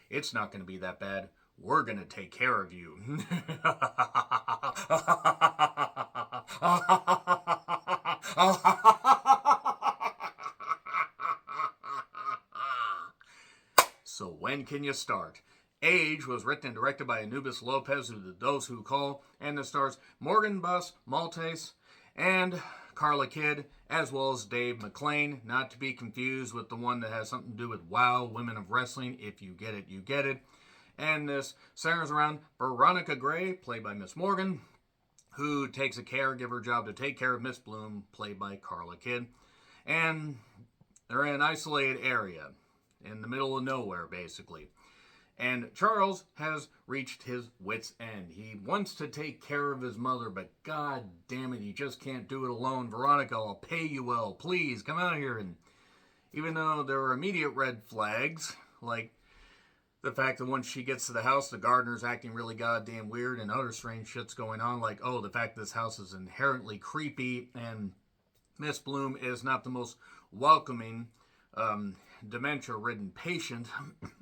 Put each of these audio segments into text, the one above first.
It's not going to be that bad. We're going to take care of you. So when can you start? Age was written and directed by Anubis Lopez, who did Those Who Call, and it stars Morgan Bus Maltese and Carla Kidd, as well as Dave McClain, not to be confused with the one that has something to do with WOW, Women of Wrestling. If you get it, you get it. And this centers around Veronica Gray, played by Miss Morgan, who takes a caregiver job to take care of Miss Bloom, played by Carla Kidd. And they're in an isolated area in the middle of nowhere, basically. And Charles has reached his wit's end. He wants to take care of his mother, but god damn it, he just can't do it alone. Veronica, I'll pay you well. Please, come out here. And even though there are immediate red flags, like the fact that once she gets to the house, the gardener's acting really goddamn weird and other strange shit's going on, like, oh, the fact that this house is inherently creepy and Miss Bloom is not the most welcoming dementia-ridden patient,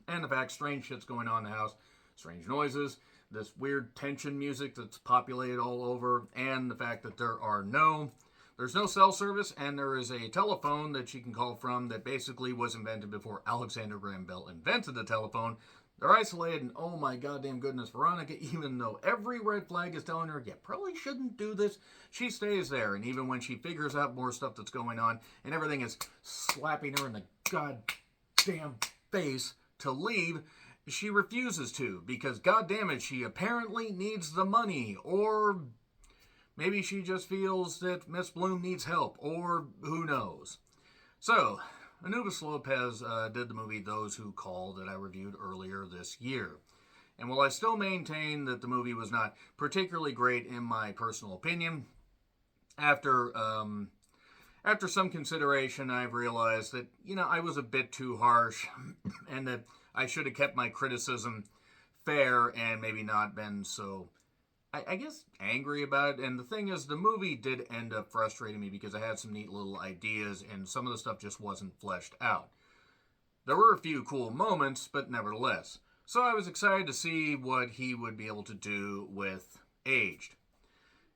and the fact strange shit's going on in the house, strange noises, this weird tension music that's populated all over, and the fact that there's no cell service, and there is a telephone that you can call from that basically was invented before Alexander Graham Bell invented the telephone. They're isolated, and oh my goddamn goodness, Veronica, even though every red flag is telling her, you probably shouldn't do this, she stays there. And even when she figures out more stuff that's going on, and everything is slapping her in the goddamn face to leave, she refuses to, because goddamn it, she apparently needs the money, or maybe she just feels that Miss Bloom needs help, or who knows. So, Anubis Lopez did the movie Those Who Call that I reviewed earlier this year. And while I still maintain that the movie was not particularly great in my personal opinion, after some consideration, I've realized that, I was a bit too harsh and that I should have kept my criticism fair and maybe not been so, I guess, angry about it. And the thing is, the movie did end up frustrating me because I had some neat little ideas and some of the stuff just wasn't fleshed out. There were a few cool moments, but nevertheless. So I was excited to see what he would be able to do with Aged.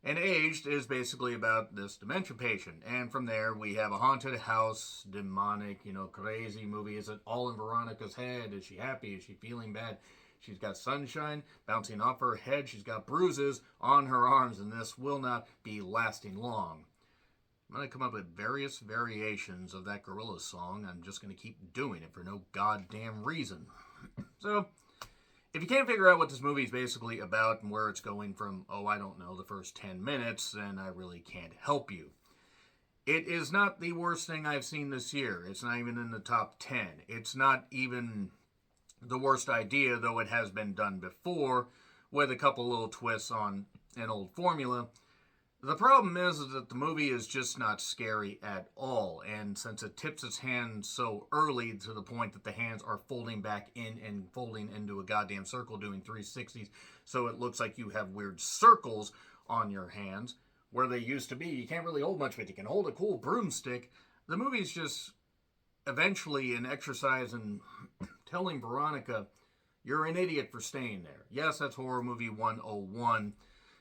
And Aged is basically about this dementia patient. And from there, we have a haunted house, demonic, crazy movie. Is it all in Veronica's head? Is she happy? Is she feeling bad? She's got sunshine bouncing off her head. She's got bruises on her arms, and this will not be lasting long. I'm going to come up with various variations of that Gorillaz song. I'm just going to keep doing it for no goddamn reason. So, if you can't figure out what this movie is basically about and where it's going from, the first 10 minutes, then I really can't help you. It is not the worst thing I've seen this year. It's not even in the top 10. It's not even the worst idea, though it has been done before, with a couple little twists on an old formula. The problem is that the movie is just not scary at all, and since it tips its hand so early to the point that the hands are folding back in and folding into a goddamn circle doing 360s, so it looks like you have weird circles on your hands, where they used to be. You can't really hold much of it. You can hold a cool broomstick. The movie's just eventually an exercise in telling Veronica, you're an idiot for staying there. Yes, that's horror movie 101.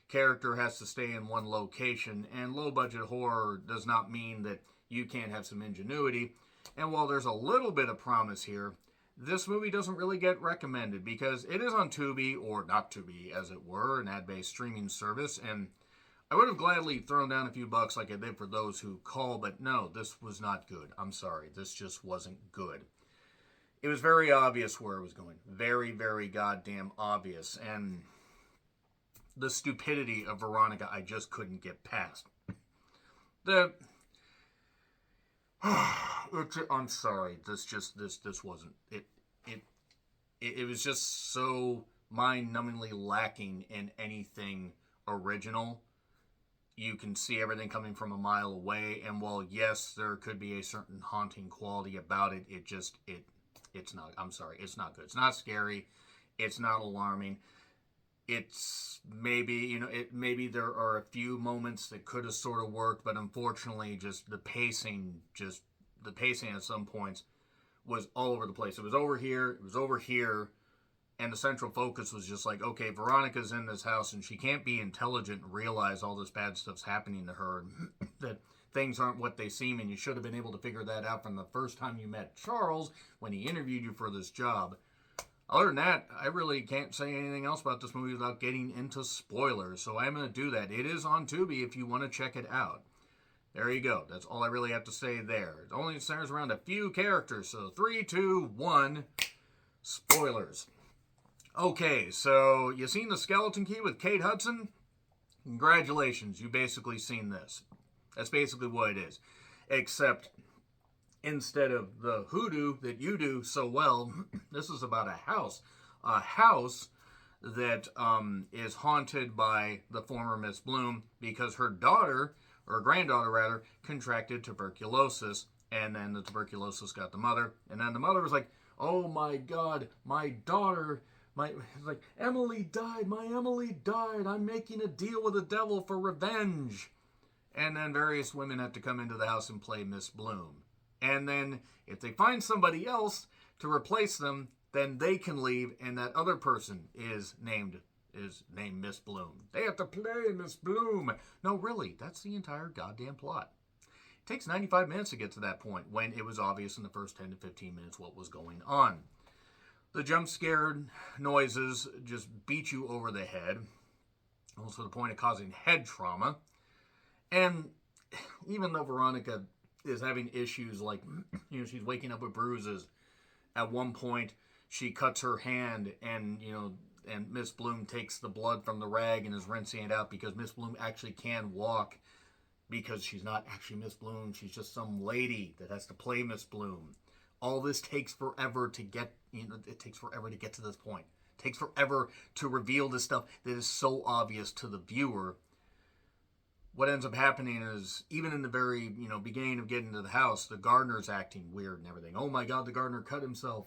Character has to stay in one location, and low-budget horror does not mean that you can't have some ingenuity. And while there's a little bit of promise here, this movie doesn't really get recommended because it is on Tubi, or not Tubi, as it were, an ad-based streaming service, and I would have gladly thrown down a few bucks like I did for Those Who Call, but no, this was not good. I'm sorry, this just wasn't good. It was very obvious where it was going. Very, very goddamn obvious. And the stupidity of Veronica, I just couldn't get past. I'm sorry. This wasn't it. It was just so mind-numbingly lacking in anything original. You can see everything coming from a mile away, and while yes, there could be a certain haunting quality about it, it's not. I'm sorry, it's not good. It's not scary. It's not alarming. It's maybe, maybe there are a few moments that could have sort of worked, but unfortunately, just the pacing at some points was all over the place. It was over here. It was over here. And the central focus was just like, okay, Veronica's in this house and she can't be intelligent and realize all this bad stuff's happening to her and that things aren't what they seem, and you should have been able to figure that out from the first time you met Charles when he interviewed you for this job. Other than that, I really can't say anything else about this movie without getting into spoilers, so I'm going to do that. It is on Tubi if you want to check it out. There you go. That's all I really have to say there. It only centers around a few characters, so 3, 2, 1, spoilers. Okay, so you seen The Skeleton Key with Kate Hudson? Congratulations, you basically seen this. That's basically what it is. Except instead of the hoodoo that you do so well, this is about a house. A house that is haunted by the former Miss Bloom because her daughter, or granddaughter rather, contracted tuberculosis. And then the tuberculosis got the mother. And then the mother was like, oh my God, my daughter... like, Emily died. My Emily died. I'm making a deal with the devil for revenge. And then various women have to come into the house and play Miss Bloom. And then if they find somebody else to replace them, then they can leave, and that other person is named Miss Bloom. They have to play Miss Bloom. No, really, that's the entire goddamn plot. It takes 95 minutes to get to that point when it was obvious in the first 10 to 15 minutes what was going on. The jump scare noises just beat you over the head, almost to the point of causing head trauma. And even though Veronica is having issues like, she's waking up with bruises, at one point she cuts her hand and Miss Bloom takes the blood from the rag and is rinsing it out because Miss Bloom actually can walk because she's not actually Miss Bloom. She's just some lady that has to play Miss Bloom. All this takes forever to get, it takes forever to get to this point. It takes forever to reveal this stuff that is so obvious to the viewer. What ends up happening is, even in the very, beginning of getting to the house, the gardener's acting weird and everything. Oh my God, the gardener cut himself.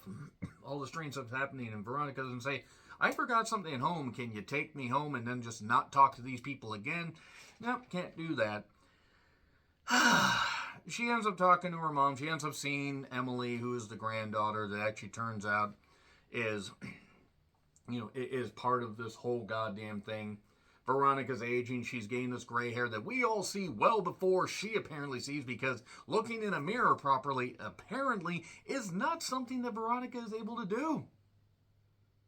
All the strange stuff's happening, and Veronica doesn't say, I forgot something at home. Can you take me home and then just not talk to these people again? Nope, can't do that. She ends up talking to her mom. She ends up seeing Emily, who is the granddaughter that actually turns out is part of this whole goddamn thing. Veronica's aging. She's getting this gray hair that we all see well before she apparently sees, because looking in a mirror properly apparently is not something that Veronica is able to do.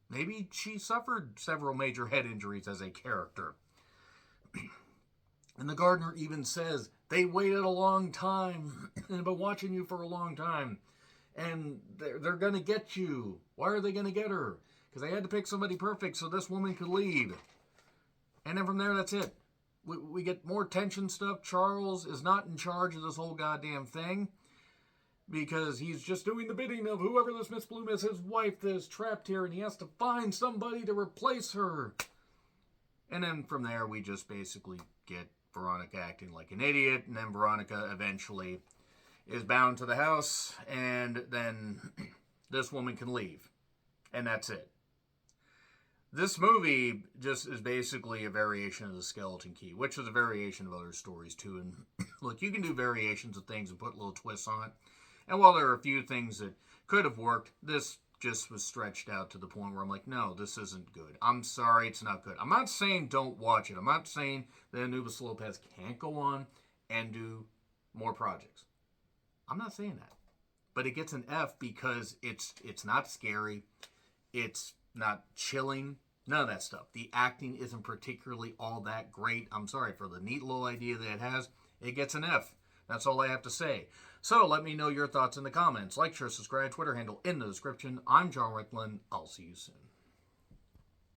Maybe she suffered several major head injuries as a character. And the gardener even says, they waited a long time and have been watching you for a long time. And they're going to get you. Why are they going to get her? Because they had to pick somebody perfect so this woman could leave. And then from there, that's it. We get more tension stuff. Charles is not in charge of this whole goddamn thing because he's just doing the bidding of whoever this Miss Bloom is, his wife that is trapped here, and he has to find somebody to replace her. And then from there, we just basically get Veronica acting like an idiot, and then Veronica eventually is bound to the house, and then this woman can leave. And that's it. This movie just is basically a variation of The Skeleton Key, which is a variation of other stories too. And look, you can do variations of things and put little twists on it. And while there are a few things that could have worked, this just was stretched out to the point where I'm like, no, this isn't good. I'm sorry, it's not good. I'm not saying don't watch it. I'm not saying that Anubis Lopez can't go on and do more projects. I'm not saying that. But it gets an F because it's not scary. It's not chilling. None of that stuff. The acting isn't particularly all that great. I'm sorry for the neat little idea that it has. It gets an F. That's all I have to say. So let me know your thoughts in the comments. Like, share, subscribe, Twitter handle in the description. I'm John Ricklin. I'll see you soon.